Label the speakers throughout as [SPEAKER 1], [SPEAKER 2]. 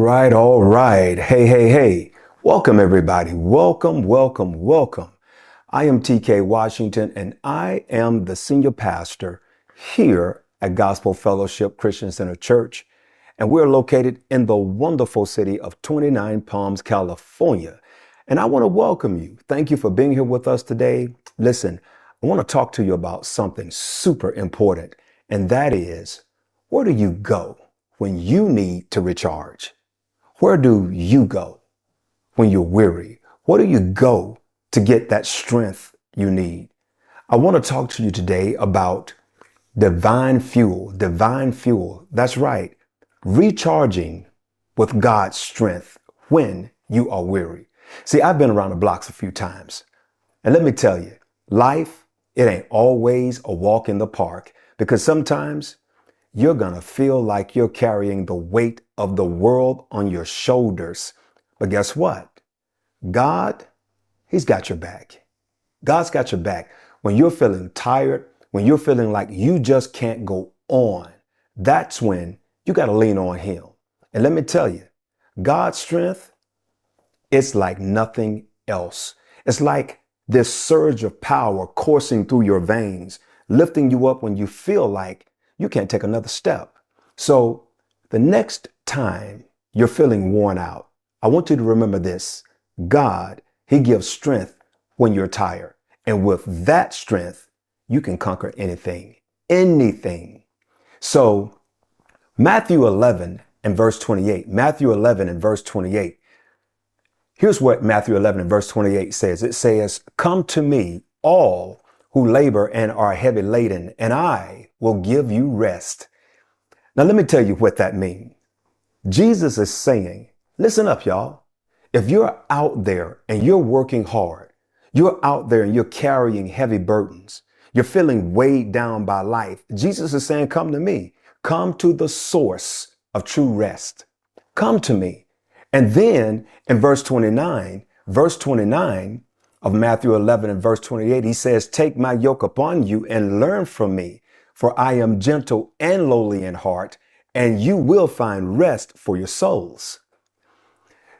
[SPEAKER 1] right, all right. Hey. Welcome, everybody. Welcome. I am TK Washington, and I am the senior pastor here at Gospel Fellowship Christian Center Church. And we're located in the wonderful city of 29 Palms, California. And I want to welcome you. Thank you for being here with us today. Listen, I want to talk to you about something super important, and that is, where do you go when you need to recharge? Where do you go when you're weary? Where do you go to get that strength you need? I want to talk to you today about divine fuel. Divine fuel. That's right. Recharging with God's strength when you are weary. See, I've been around the blocks a few times. And let me tell you, life, it ain't always a walk in the park, because sometimes you're going to feel like you're carrying the weight of the world on your shoulders. But guess what? God, He's got your back. God's got your back. When you're feeling tired, when you're feeling like you just can't go on, that's when you got to lean on Him. And let me tell you, God's strength, it's like nothing else. It's like this surge of power coursing through your veins, lifting you up when you feel like you can't take another step. So the next time you're feeling worn out, I want you to remember this. God, He gives strength when you're tired. And with that strength, you can conquer anything. So Matthew 11 and verse 28. Here's what Matthew 11 and verse 28 says. It says, "Come to me, all who labor and are heavy laden, and I will give you rest." Now, let me tell you what that means. Jesus is saying, listen up, y'all. If you're out there and you're working hard, you're out there and you're carrying heavy burdens, you're feeling weighed down by life, Jesus is saying, come to me. Come to the source of true rest. Come to me. And then in verse 29 of Matthew 11 and verse 28, He says, "Take my yoke upon you and learn from me, for I am gentle and lowly in heart, and you will find rest for your souls."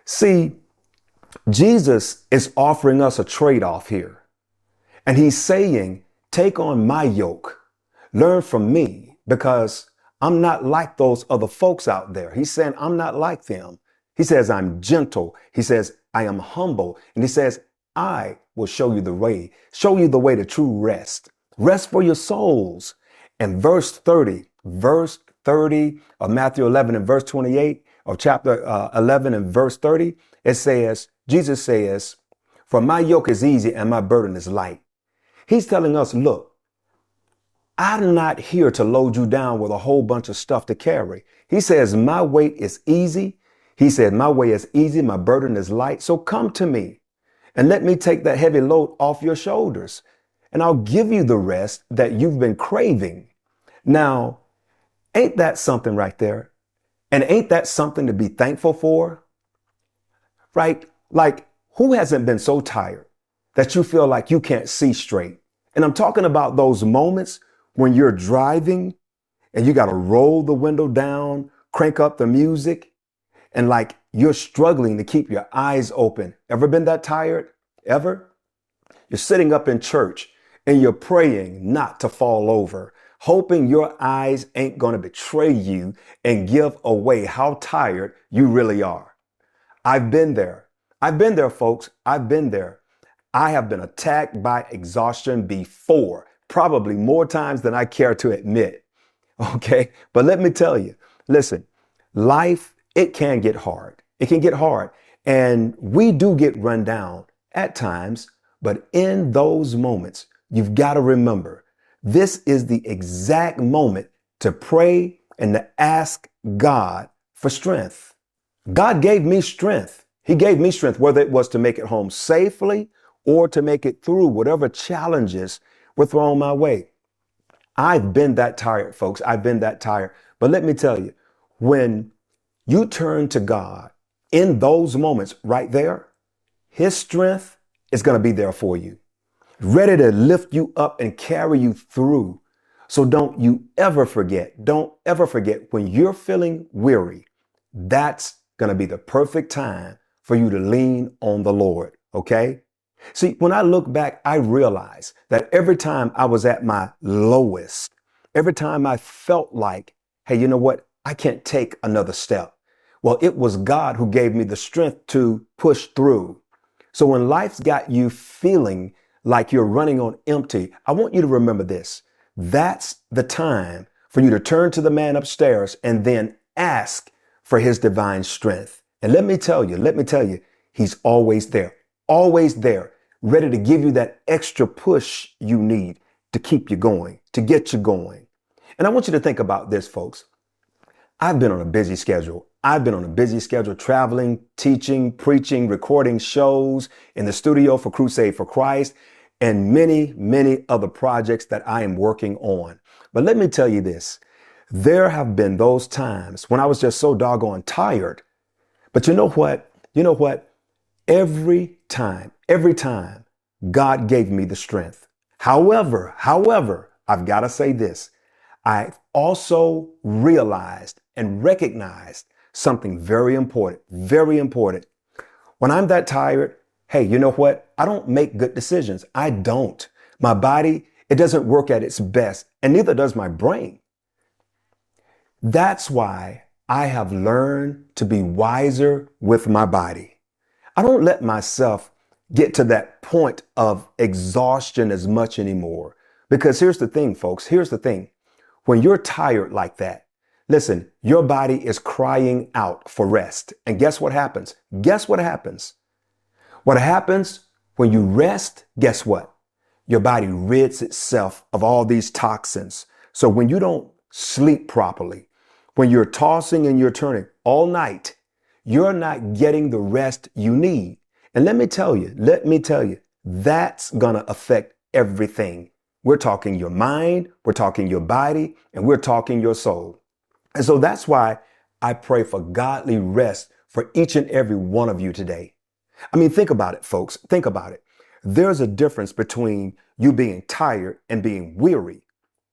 [SPEAKER 1] See, Jesus is offering us a trade-off here. And He's saying, take on my yoke, learn from me, because I'm not like those other folks out there. He's saying, I'm not like them. He says, I'm gentle. He says, I am humble. And He says, I will show you the way to true rest for your souls. And verse 30 of Matthew 11 and verse 28 of chapter 11 and verse 30, it says, Jesus says, "For my yoke is easy and my burden is light." He's telling us, look, I'm not here to load you down with a whole bunch of stuff to carry. He says, my weight is easy. He said, my way is easy. My burden is light. So come to me and let me take that heavy load off your shoulders, and I'll give you the rest that you've been craving. Now, ain't that something right there? And ain't that something to be thankful for? Right? Like, who hasn't been so tired that you feel like you can't see straight? And I'm talking about those moments when you're driving and you got to roll the window down, crank up the music, and like you're struggling to keep your eyes open. Ever been that tired? Ever? You're sitting up in church and you're praying not to fall over, hoping your eyes ain't going to betray you and give away how tired you really are. I've been there. Folks. I've been there. I have been attacked by exhaustion before, probably more times than I care to admit. Okay. But let me tell you, listen, life, it can get hard. It can get hard. And we do get run down at times. But in those moments, you've got to remember, this is the exact moment to pray and to ask God for strength. God gave me strength. He gave me strength, whether it was to make it home safely or to make it through whatever challenges were thrown my way. I've been that tired, folks. I've been that tired. But let me tell you, when you turn to God in those moments right there, His strength is going to be there for you, ready to lift you up and carry you through. So don't ever forget when you're feeling weary, that's going to be the perfect time for you to lean on the Lord. Okay. See, when I look back, I realize that every time I was at my lowest, every time I felt like, hey, you know what? I can't take another step. Well, it was God who gave me the strength to push through. So when life's got you feeling like you're running on empty, I want you to remember this. That's the time for you to turn to the man upstairs and then ask for his divine strength. And let me tell you, he's always there, ready to give you that extra push you need to keep you going, to get you going. And I want you to think about this, folks. I've been on a busy schedule. Traveling, teaching, preaching, recording shows in the studio for Crusade for Christ, and many, many other projects that I am working on. But let me tell you this. There have been those times when I was just so doggone tired. But you know what? Every time, God gave me the strength. However, I've got to say this. I also realized and recognized something very important. When I'm that tired, hey, you know what? I don't make good decisions. I don't. My body, it doesn't work at its best, and neither does my brain. That's why I have learned to be wiser with my body. I don't let myself get to that point of exhaustion as much anymore. Because here's the thing, folks. When you're tired like that, listen, your body is crying out for rest. And guess what happens? What happens when you rest? Guess what? Your body rids itself of all these toxins. So when you don't sleep properly, when you're tossing and you're turning all night, you're not getting the rest you need. And let me tell you, that's going to affect everything. We're talking your mind, we're talking your body, and we're talking your soul. And so that's why I pray for godly rest for each and every one of you today. I mean, think about it, folks. Think about it. There's a difference between you being tired and being weary.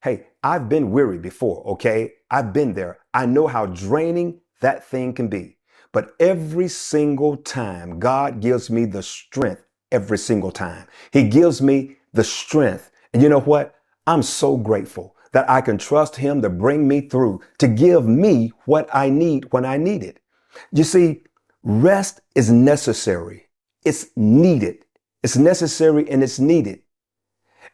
[SPEAKER 1] Hey, I've been weary before, okay? I've been there. I know how draining that thing can be. But every single time, God gives me the strength every single time. He gives me the strength. And you know what? I'm so grateful that I can trust him to bring me through, to give me what I need when I need it. You see, rest is necessary. It's needed. It's necessary and it's needed.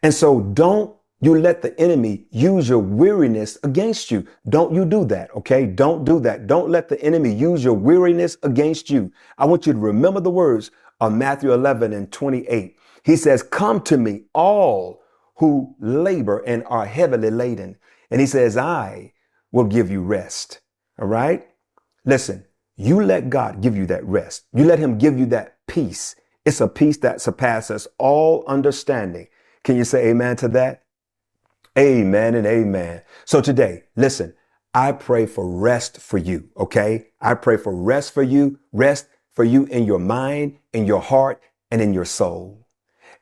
[SPEAKER 1] And so don't you let the enemy use your weariness against you. Don't you do that, okay? Don't do that. Don't let the enemy use your weariness against you. I want you to remember the words of Matthew 11:28. He says, "Come to me, all who labor and are heavily laden." And he says, "I will give you rest." All right? Listen, you let God give you that rest. You let him give you that peace. It's a peace that surpasses all understanding. Can you say amen to that? Amen and amen. So today, listen, I pray for rest for you, okay? I pray for rest for you in your mind, in your heart, and in your soul.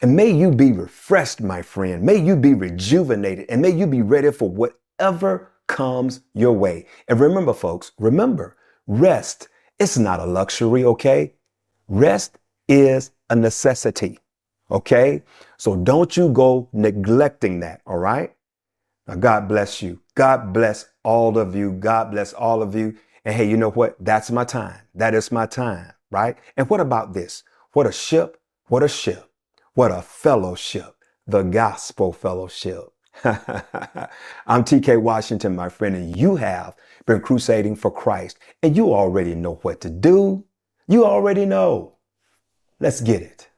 [SPEAKER 1] And may you be refreshed, my friend. May you be rejuvenated, and may you be ready for whatever comes your way. And remember, folks, rest, it's not a luxury, okay? Rest is a necessity, okay? So don't you go neglecting that, all right? Now, God bless you. God bless all of you. God bless all of you. And hey, you know what? That's my time. That is my time, right? And what about this? What a ship. What a ship. What a fellowship. The gospel fellowship. I'm TK Washington, my friend, and you have been crusading for Christ. And you already know what to do. You already know. Let's get it.